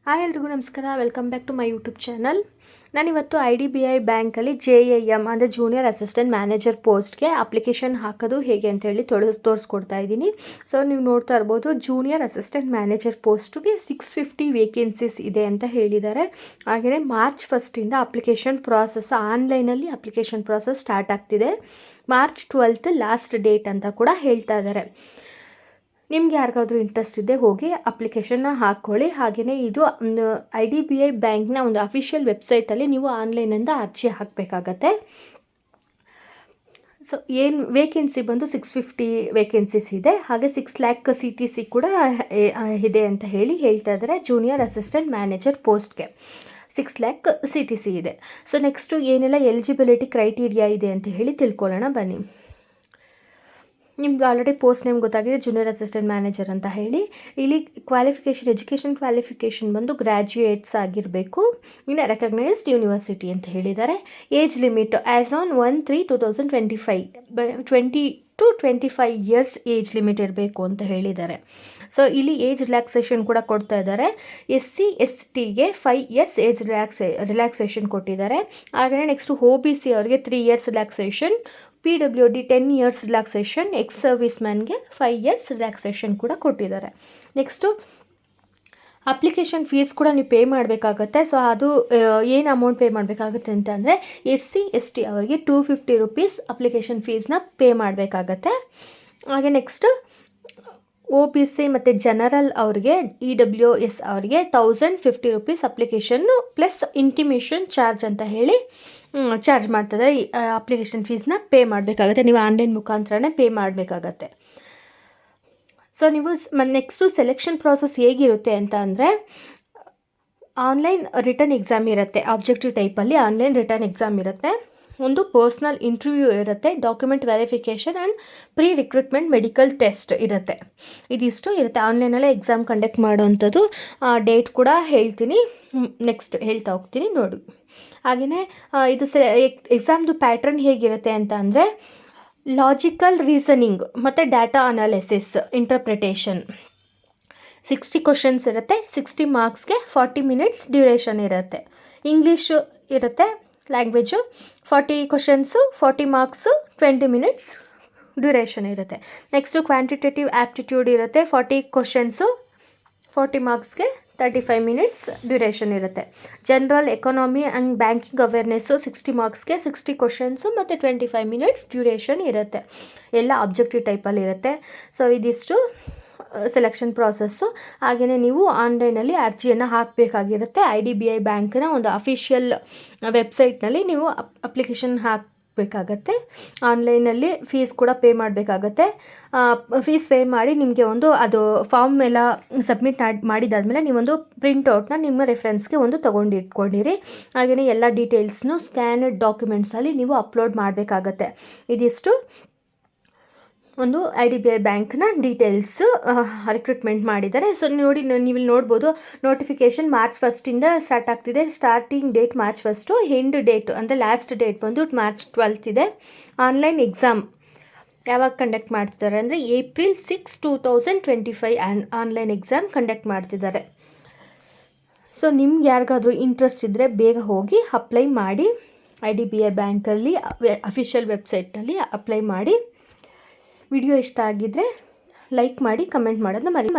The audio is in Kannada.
ಹಾಯ್ ಎಲ್ರಿಗೂ ನಮಸ್ಕಾರ, welcome back to my YouTube channel. ನಾನಿವತ್ತು IDBI ಬ್ಯಾಂಕಲ್ಲಿ JAM ಅಂದರೆ ಜೂನಿಯರ್ ಅಸಿಸ್ಟೆಂಟ್ ಮ್ಯಾನೇಜರ್ ಪೋಸ್ಟ್ಗೆ ಅಪ್ಲಿಕೇಶನ್ ಹಾಕೋದು ಹೇಗೆ ಅಂತೇಳಿ ತೋರಿಸ್ಕೊಡ್ತಾ ಇದ್ದೀನಿ. ಸೊ ನೀವು ನೋಡ್ತಾ ಇರ್ಬೋದು, ಜೂನಿಯರ್ ಅಸಿಸ್ಟೆಂಟ್ ಮ್ಯಾನೇಜರ್ ಪೋಸ್ಟ್ಗೆ 650 ವೇಕೆನ್ಸೀಸ್ ಇದೆ ಅಂತ ಹೇಳಿದ್ದಾರೆ. ಹಾಗೆಯೇ ಮಾರ್ಚ್ 1 ಅಪ್ಲಿಕೇಶನ್ ಪ್ರಾಸೆಸ್ ಆನ್ಲೈನಲ್ಲಿ ಅಪ್ಲಿಕೇಶನ್ ಪ್ರಾಸೆಸ್ ಸ್ಟಾರ್ಟ್ ಆಗ್ತಿದೆ. ಮಾರ್ಚ್ 12 ಲಾಸ್ಟ್ ಡೇಟ್ ಅಂತ ಕೂಡ ಹೇಳ್ತಾ ಇದ್ದಾರೆ. ನಿಮ್ಗೆ ಯಾರಿಗಾದ್ರೂ ಇಂಟ್ರೆಸ್ಟ್ ಇದೆ ಹೋಗಿ ಅಪ್ಲಿಕೇಶನ್ನ ಹಾಕ್ಕೊಳ್ಳಿ. ಹಾಗೆಯೇ ಇದು IDBI ಬ್ಯಾಂಕ್ನ ಒಂದು ಅಫಿಷಿಯಲ್ ವೆಬ್ಸೈಟಲ್ಲಿ ನೀವು ಆನ್ಲೈನಿಂದ ಅರ್ಜಿ ಹಾಕಬೇಕಾಗತ್ತೆ. ಸೊ ಏನು ವೇಕೆನ್ಸಿ ಬಂದು 650 ವೇಕೆನ್ಸೀಸ್ ಇದೆ. ಹಾಗೆ 6 lakh CTC ಕೂಡ ಇದೆ ಅಂತ ಹೇಳ್ತಾ ಇದ್ದಾರೆ. ಜೂನಿಯರ್ ಅಸಿಸ್ಟೆಂಟ್ ಮ್ಯಾನೇಜರ್ ಪೋಸ್ಟ್ಗೆ 6 lakh CTC ಇದೆ. ಸೊ ನೆಕ್ಸ್ಟು ಏನೆಲ್ಲ ಎಲಿಜಿಬಿಲಿಟಿ ಕ್ರೈಟೀರಿಯಾ ಇದೆ ಅಂತ ಹೇಳಿ ತಿಳ್ಕೊಳ್ಳೋಣ ಬನ್ನಿ. ನಿಮ್ಗೆ ಆಲ್ರೆಡಿ ಪೋಸ್ಟ್ ನೇಮ್ ಗೊತ್ತಾಗಿದೆ, ಜೂನಿಯರ್ ಅಸಿಸ್ಟೆಂಟ್ ಮ್ಯಾನೇಜರ್ ಅಂತ ಹೇಳಿ. ಇಲ್ಲಿ ಎಜುಕೇಷನ್ ಕ್ವಾಲಿಫಿಕೇಷನ್ ಬಂದು ಗ್ರ್ಯಾಜುಯೇಟ್ಸ್ ಆಗಿರಬೇಕು, ಇನ್ನು ರೆಕಗ್ನೈಸ್ಡ್ ಯೂನಿವರ್ಸಿಟಿ ಅಂತ ಹೇಳಿದ್ದಾರೆ. Age limit as on 1/3/2025 20 to 25 years age limit ಇರಬೇಕು ಅಂತ ಹೇಳಿದ್ದಾರೆ. ಸೊ ಇಲ್ಲಿ ಏಜ್ ರಿಲ್ಯಾಕ್ಸೇಷನ್ ಕೂಡ ಕೊಡ್ತಾ ಇದ್ದಾರೆ. SC STಗೆ 5 years ಏಜ್ ರಿಲ್ಯಾಕ್ಸೇಷನ್ ಕೊಟ್ಟಿದ್ದಾರೆ. ಹಾಗೆಯೇ ನೆಕ್ಸ್ಟು OBC ಅವರಿಗೆ 3 years relaxation, PWD 10 years relaxation, ex service ಮ್ಯಾನ್ಗೆ 5 years ರಿಲ್ಯಾಕ್ಸೇಷನ್ ಕೂಡ ಕೊಟ್ಟಿದ್ದಾರೆ. ನೆಕ್ಸ್ಟು ಅಪ್ಲಿಕೇಶನ್ ಫೀಸ್ ಕೂಡ ನೀವು ಪೇ ಮಾಡಬೇಕಾಗತ್ತೆ. ಸೊ ಅದು ಏನು ಅಮೌಂಟ್ ಪೇ ಮಾಡಬೇಕಾಗುತ್ತೆ ಅಂತ ಅಂದರೆ SC ST ಅವರಿಗೆ 250 rupees ಅಪ್ಲಿಕೇಶನ್ ಫೀಸ್ನ ಪೇ ಮಾಡಬೇಕಾಗತ್ತೆ. ಹಾಗೆ ನೆಕ್ಸ್ಟು OBC ಮತ್ತು ಜನರಲ್ ಅವ್ರಿಗೆ EWS ಅವರಿಗೆ 1050 rupees ಅಪ್ಲಿಕೇಶನ್ನು ಪ್ಲಸ್ ಇಂಟಿಮೇಷನ್ ಚಾರ್ಜ್ ಅಂತ ಹೇಳಿ ಚಾರ್ಜ್ ಮಾಡ್ತದೆ. ಅಪ್ಲಿಕೇಶನ್ ಫೀಸ್ನ ಪೇ ಮಾಡಬೇಕಾಗತ್ತೆ, ನೀವು ಆನ್ಲೈನ್ ಮುಖಾಂತರನೇ ಪೇ ಮಾಡಬೇಕಾಗತ್ತೆ. ಸೊ ನೀವು ನೆಕ್ಸ್ಟು ಸೆಲೆಕ್ಷನ್ ಪ್ರಾಸೆಸ್ ಹೇಗಿರುತ್ತೆ ಅಂತ ಅಂದರೆ, ಆನ್ಲೈನ್ ರಿಟರ್ನ್ ಎಕ್ಸಾಮ್ ಇರುತ್ತೆ. ಆಬ್ಜೆಕ್ಟಿವ್ ಟೈಪಲ್ಲಿ ಆನ್ಲೈನ್ ರಿಟರ್ನ್ ಎಕ್ಸಾಮ್ ಇರುತ್ತೆ. ಒಂದು ಪರ್ಸ್ನಲ್ ಇಂಟರ್ವ್ಯೂ ಇರುತ್ತೆ, document verification and pre recruitment medical test ಇರುತ್ತೆ. ಇದಿಷ್ಟು ಇರುತ್ತೆ. ಆನ್ಲೈನಲ್ಲೇ ಎಕ್ಸಾಮ್ ಕಂಡಕ್ಟ್ ಮಾಡೋವಂಥದ್ದು. ಡೇಟ್ ಕೂಡ ಹೇಳ್ತೀನಿ, ನೆಕ್ಸ್ಟ್ ಹೇಳ್ತಾ ಹೋಗ್ತೀನಿ ನೋಡಿ. ಹಾಗೆಯೇ ಇದು ಎಕ್ಸಾಮ್ದು ಪ್ಯಾಟ್ರನ್ ಹೇಗಿರುತ್ತೆ ಅಂತ ಅಂದರೆ, ಲಾಜಿಕಲ್ ರೀಸನಿಂಗ್ ಮತ್ತು ಡಾಟಾ ಅನಾಲಿಸಿಸ್, ಇಂಟರ್ಪ್ರಿಟೇಷನ್ 60 questions ಇರುತ್ತೆ. 60 marksಗೆ 40 minutes ಡ್ಯೂರೇಷನ್ ಇರುತ್ತೆ. ಇಂಗ್ಲೀಷು ಇರುತ್ತೆ language, 40 questions 40 marks 20 minutes duration ಇರುತ್ತೆ. ನೆಕ್ಸ್ಟು ಕ್ವಾಂಟಿಟೇಟಿವ್ ಆ್ಯಪ್ಟಿಟ್ಯೂಡ್ ಇರುತ್ತೆ. 40 questions 40 marksಗೆ 35 minutes ಡ್ಯೂರೇಷನ್ ಇರುತ್ತೆ. General economy and banking awareness 60 marksಗೆ 60 questions ಮತ್ತು 25 minutes ಡ್ಯೂರೇಷನ್ ಇರುತ್ತೆ. ಎಲ್ಲ ಆಬ್ಜೆಕ್ಟಿವ್ ಟೈಪಲ್ಲಿ ಇರುತ್ತೆ. ಸೊ ಇದಿಷ್ಟು ಸೆಲೆಕ್ಷನ್ ಪ್ರಾಸೆಸ್ಸು. ಹಾಗೆಯೇ ನೀವು ಆನ್ಲೈನಲ್ಲಿ ಅರ್ಜಿಯನ್ನು ಹಾಕಬೇಕಾಗಿರುತ್ತೆ. IDBI ಬ್ಯಾಂಕ್ನ ಒಂದು ಅಫಿಷಿಯಲ್ ವೆಬ್ಸೈಟ್ನಲ್ಲಿ ನೀವು ಅಪ್ಲಿಕೇಶನ್ ಹಾಕಬೇಕಾಗತ್ತೆ. ಆನ್ಲೈನಲ್ಲಿ ಫೀಸ್ ಕೂಡ ಪೇ ಮಾಡಬೇಕಾಗತ್ತೆ. ಫೀಸ್ ಪೇ ಮಾಡಿ ನಿಮಗೆ ಅದು ಫಾರ್ಮ್ ಎಲ್ಲ ಸಬ್ಮಿಟ್ ಮಾಡಿದಾದಮೇಲೆ ನೀವೊಂದು ಪ್ರಿಂಟೌಟ್ನ ನಿಮ್ಮ ರೆಫರೆನ್ಸ್ಗೆ ತೊಗೊಂಡಿಟ್ಕೊಂಡಿರಿ. ಹಾಗೆಯೇ ಎಲ್ಲ ಡೀಟೇಲ್ಸ್ನು ಸ್ಕ್ಯಾನಡ್ ಡಾಕ್ಯುಮೆಂಟ್ಸಲ್ಲಿ ನೀವು ಅಪ್ಲೋಡ್ ಮಾಡಬೇಕಾಗತ್ತೆ. ಇದಿಷ್ಟು ಒಂದು IDBI ಬ್ಯಾಂಕ್ನ ಡೀಟೇಲ್ಸು ರಿಕ್ರೂಟ್ಮೆಂಟ್ ಮಾಡಿದ್ದಾರೆ. ಸೊ ನೀವಿಲ್ಲಿ ನೋಡ್ಬೋದು, ನೋಟಿಫಿಕೇಷನ್ ಮಾರ್ಚ್ 1 ಸ್ಟಾರ್ಟ್ ಆಗ್ತಿದೆ. Starting date March 1, end date ಅಂದರೆ ಲಾಸ್ಟ್ ಡೇಟ್ ಬಂದು ಮಾರ್ಚ್ 12 ಇದೆ. ಆನ್ಲೈನ್ ಎಕ್ಸಾಮ್ ಯಾವಾಗ ಕಂಡಕ್ಟ್ ಮಾಡ್ತಿದ್ದಾರೆ ಅಂದರೆ April 6, 2025 ಆನ್ಲೈನ್ ಎಕ್ಸಾಮ್ ಕಂಡಕ್ಟ್ ಮಾಡ್ತಿದ್ದಾರೆ. ಸೊ ನಿಮ್ಗೆ ಯಾರಿಗಾದ್ರೂ ಇಂಟ್ರೆಸ್ಟ್ ಇದ್ದರೆ ಬೇಗ ಹೋಗಿ ಅಪ್ಲೈ ಮಾಡಿ. IDBI ಬ್ಯಾಂಕಲ್ಲಿ ಅಫಿಷಿಯಲ್ ವೆಬ್ಸೈಟ್ನಲ್ಲಿ ಅಪ್ಲೈ ಮಾಡಿ. ವಿಡಿಯೋ ಇಷ್ಟ ಆಗಿದ್ದರೆ ಲೈಕ್ ಮಾಡಿ, ಕಮೆಂಟ್ ಮಾಡೋದನ್ನ ಮರಿ